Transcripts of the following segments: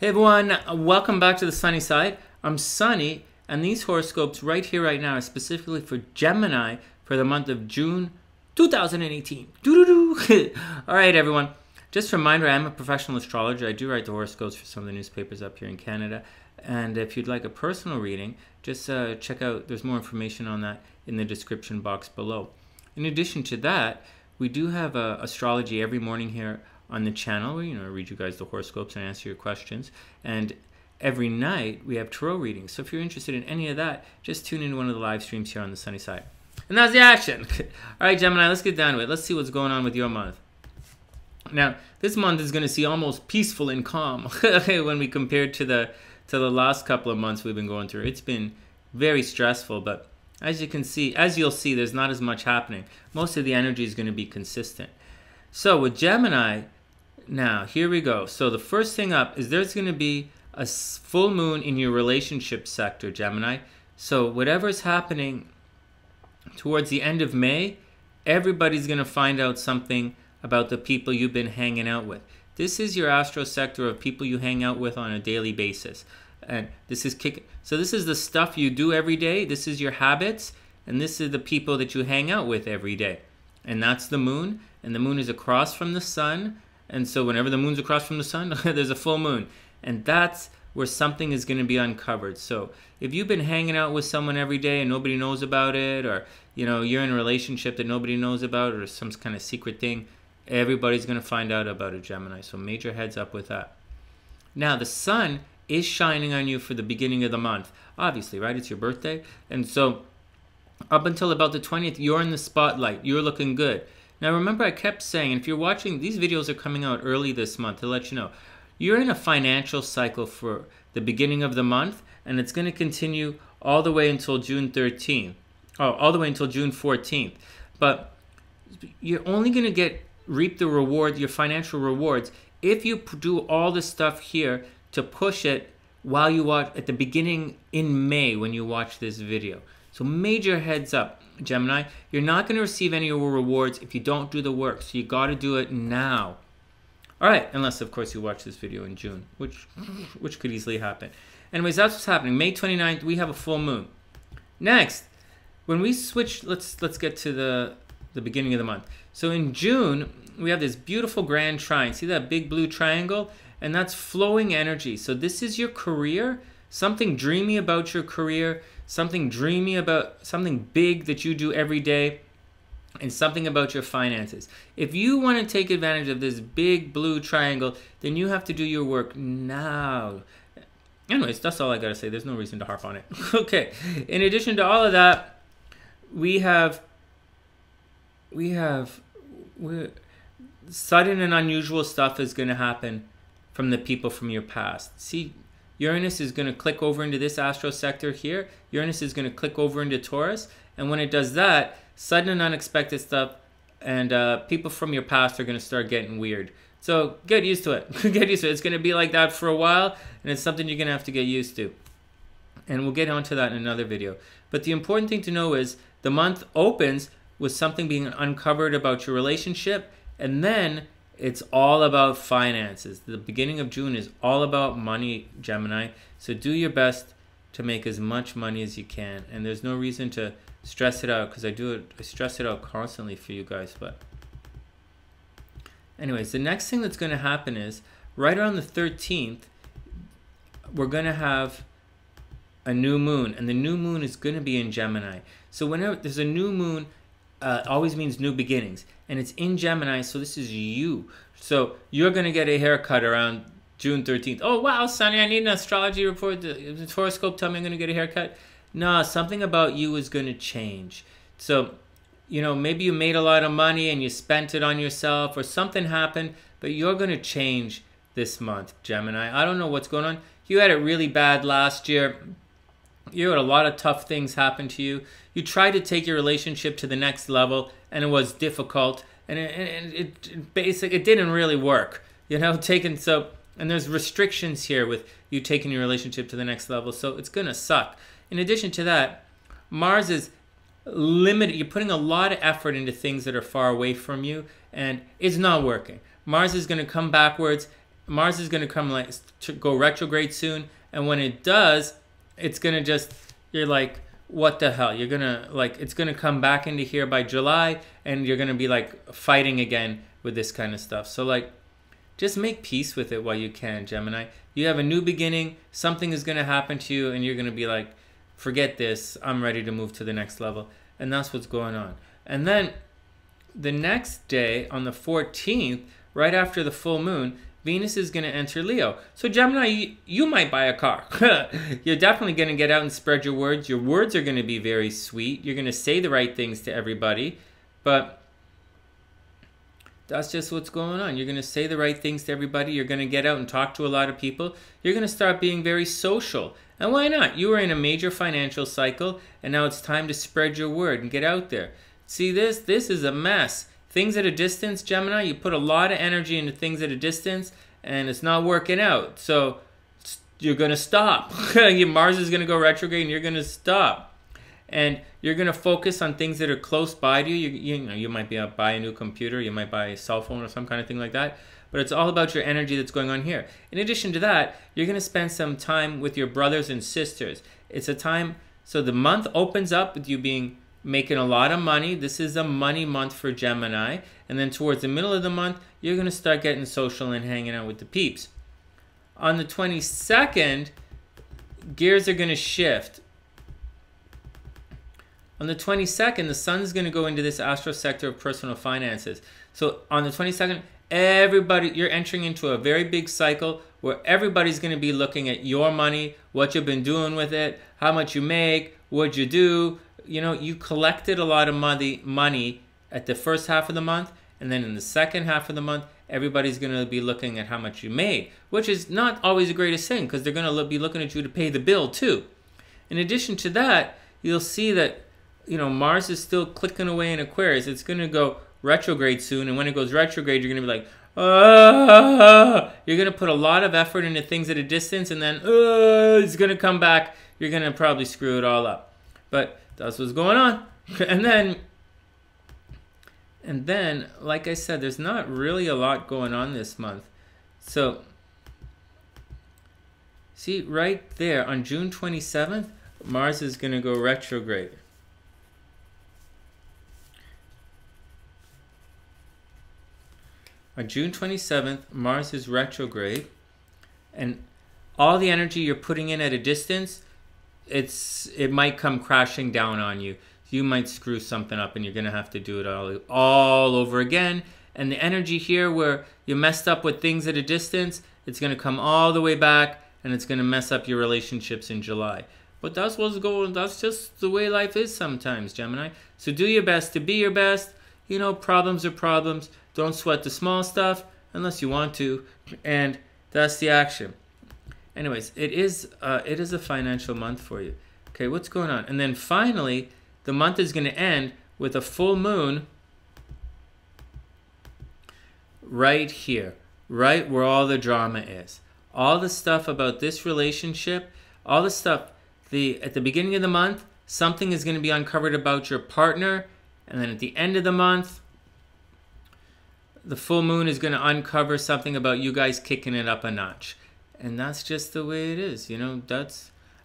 Hey everyone, welcome back to the Sunny Side. I'm Sunny, and these horoscopes right here, right now, are specifically for Gemini for the month of June 2018. All right, everyone. Just a reminder, I am a professional astrologer. I do write the horoscopes for some of the newspapers up here in Canada. And if you'd like a personal reading, just check out, there's more information on that in the description box below. In addition to that, we do have astrology every morning here on the channel where, I read you guys the horoscopes and answer your questions. And every night we have tarot readings. So if you're interested in any of that, just tune into one of the live streams here on the Sunny Side. And that's the action. All right, Gemini, let's get down to it. Let's see what's going on with your month. Now, this month is going to see almost peaceful and calm when we compare to the last couple of months we've been going through. It's been very stressful, but as you'll see, there's not as much happening. Most of the energy is going to be consistent. So with Gemini, now here we go. So the first thing up is there's going to be a full moon in your relationship sector, Gemini. So whatever's happening towards the end of May, everybody's going to find out something about the people you've been hanging out with. This is your astro sector of people you hang out with on a daily basis. And this is so this is the stuff you do every day. This is your habits. And this is the people that you hang out with every day. And that's the moon. And the moon is across from the sun. And so whenever the moon's across from the sun, there's a full moon. And that's where something is going to be uncovered. So if you've been hanging out with someone every day and nobody knows about it, or you're in a relationship that nobody knows about, or some kind of secret thing, everybody's going to find out about it, Gemini. So major heads up with that. Now, the sun is shining on you for the beginning of the month. Obviously, right? It's your birthday. And so up until about the 20th, you're in the spotlight. You're looking good. Now, remember, I kept saying, and if you're watching, these videos are coming out early this month to let you know, you're in a financial cycle for the beginning of the month, and it's going to continue all the way until June 13th. Oh, all the way until June 14th. But you're only going to reap the reward, your financial rewards, if you do all the stuff here to push it while you watch at the beginning in May when you watch this video. So major heads up, Gemini, you're not going to receive any rewards if you don't do the work. So you got to do it now. All right, unless of course you watch this video in June, which could easily happen. Anyways, that's what's happening. May 29th, we have a full moon. Next, when we switch, let's get to the beginning of the month. So in June, we have this beautiful grand trine. See that big blue triangle? And that's flowing energy. So this is your career, something dreamy about your career, something dreamy about something big that you do every day, and something about your finances. If you want to take advantage of this big blue triangle, then you have to do your work now. Anyways, that's all I got to say. There's no reason to harp on it. Okay. In addition to all of that, sudden and unusual stuff is going to happen from the people from your past. See, Uranus is going to click over into this astro sector here. Uranus is going to click over into Taurus. And when it does that, sudden and unexpected stuff and people from your past are going to start getting weird. So get used to it. Get used to it. It's going to be like that for a while, and it's something you're going to have to get used to. And we'll get onto that in another video. But the important thing to know is the month opens with something being uncovered about your relationship, and then it's all about finances. The beginning of June is all about money, Gemini. So do your best to make as much money as you can. And there's no reason to stress it out, because I stress it out constantly for you guys. But anyways, the next thing that's going to happen is right around the 13th, we're going to have a new moon. And the new moon is going to be in Gemini. So whenever there's a new moon, always means new beginnings, and it's in Gemini, so this is you. So you're going to get a haircut around June 13th. Oh, wow, Sunny, I need an astrology report. The horoscope tell me I'm going to get a haircut. No, something about you is going to change. So, maybe you made a lot of money and you spent it on yourself, or something happened, but you're going to change this month, Gemini. I don't know what's going on. You had it really bad last year. You had a lot of tough things happen to you. You tried to take your relationship to the next level, and it was difficult, and it didn't really work. And there's restrictions here with you taking your relationship to the next level, so it's gonna suck. In addition to that, Mars is limited. You're putting a lot of effort into things that are far away from you, and it's not working. Mars is gonna come backwards Mars is going to come like to go retrograde soon, and when it does, it's going to just, you're like, what the hell? You're going to like, it's going to come back into here by July, and you're going to be like fighting again with this kind of stuff. So like, just make peace with it while you can, Gemini. You have a new beginning. Something is going to happen to you, and you're going to be like, forget this. I'm ready to move to the next level. And that's what's going on. And then the next day, on the 14th, right after the full moon, Venus is going to enter Leo. So Gemini, you might buy a car. You're definitely going to get out and spread your words. Your words are going to be very sweet. You're going to say the right things to everybody. But that's just what's going on. You're going to say the right things to everybody. You're going to get out and talk to a lot of people. You're going to start being very social. And why not? You were in a major financial cycle, and now it's time to spread your word and get out there. See this? This is a mess. Things at a distance, Gemini, you put a lot of energy into things at a distance, and it's not working out. So you're going to stop. Mars is going to go retrograde, and you're going to stop. And you're going to focus on things that are close by to you. You might be buy a new computer. You might buy a cell phone or some kind of thing like that. But it's all about your energy that's going on here. In addition to that, you're going to spend some time with your brothers and sisters. It's a time, so the month opens up with you making a lot of money. This is a money month for Gemini. And then towards the middle of the month, you're going to start getting social and hanging out with the peeps. On the 22nd, gears are going to shift. On the 22nd, the sun's going to go into this astral sector of personal finances. So on the 22nd, you're entering into a very big cycle where everybody's going to be looking at your money, what you've been doing with it, how much you make, what you do. You know, you collected a lot of money at the first half of the month, and then in the second half of the month, everybody's going to be looking at how much you made, which is not always the greatest thing because they're going to be looking at you to pay the bill too. In addition to that, you'll see that, you know, Mars is still clicking away in Aquarius. It's going to go retrograde soon, and when it goes retrograde, you're going to be like, you're going to put a lot of effort into things at a distance, and then it's going to come back. You're going to probably screw it all up. But that's what's going on. And then, like I said, there's not really a lot going on this month. So, see, right there, on June 27th, Mars is going to go retrograde. On June 27th, Mars is retrograde, and all the energy you're putting in at a distance, it might come crashing down on you. You might screw something up, and you're going to have to do it all over again. And the energy here where you messed up with things at a distance, it's going to come all the way back, and it's going to mess up your relationships in July. But that's what's going. That's just the way life is sometimes, Gemini. So do your best to be your best. You know, problems are problems. Don't sweat the small stuff unless you want to, and that's the action. Anyways, it is a financial month for you. Okay, what's going on? And then finally, the month is going to end with a full moon right here, right where all the drama is. All the stuff about this relationship, all the stuff, at the beginning of the month, something is going to be uncovered about your partner, and then at the end of the month, the full moon is going to uncover something about you guys kicking it up a notch. And that's just the way it is. You know,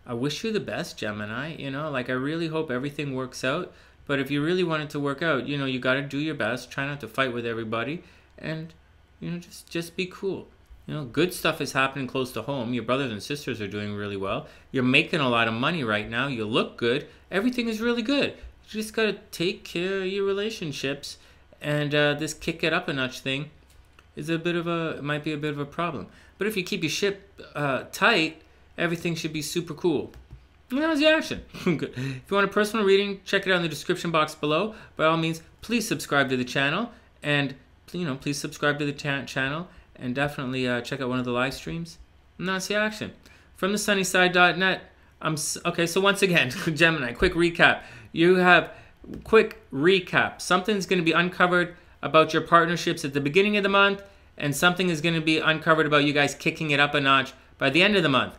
I wish you the best, Gemini. You know, like I really hope everything works out. But if you really want it to work out, you know, you got to do your best. Try not to fight with everybody. And, you know, just be cool. You know, good stuff is happening close to home. Your brothers and sisters are doing really well. You're making a lot of money right now. You look good. Everything is really good. You just got to take care of your relationships. And this kick it up a notch thing is might be a bit of a problem. But if you keep your ship tight, everything should be super cool. And that was the action. If you want a personal reading, check it out in the description box below. By all means, please subscribe to the channel, and please subscribe to the channel, and definitely check out one of the live streams. And that's the action. From TheSunnySide.net. Okay. So once again, Gemini, quick recap. You have. Quick recap. Something's going to be uncovered about your partnerships at the beginning of the month, and something is going to be uncovered about you guys kicking it up a notch by the end of the month.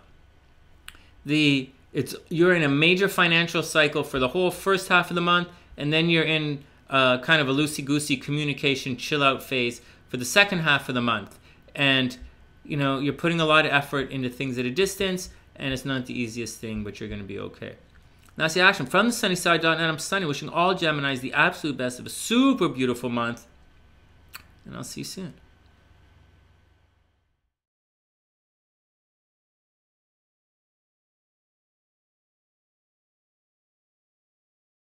You're in a major financial cycle for the whole first half of the month, and then you're in kind of a loosey-goosey communication chill-out phase for the second half of the month. And you know, you're putting a lot of effort into things at a distance, and it's not the easiest thing, but you're going to be okay. Now, that's the action. From TheSunnySide.net, I'm Sunny, wishing all Geminis the absolute best of a super beautiful month, and I'll see you soon.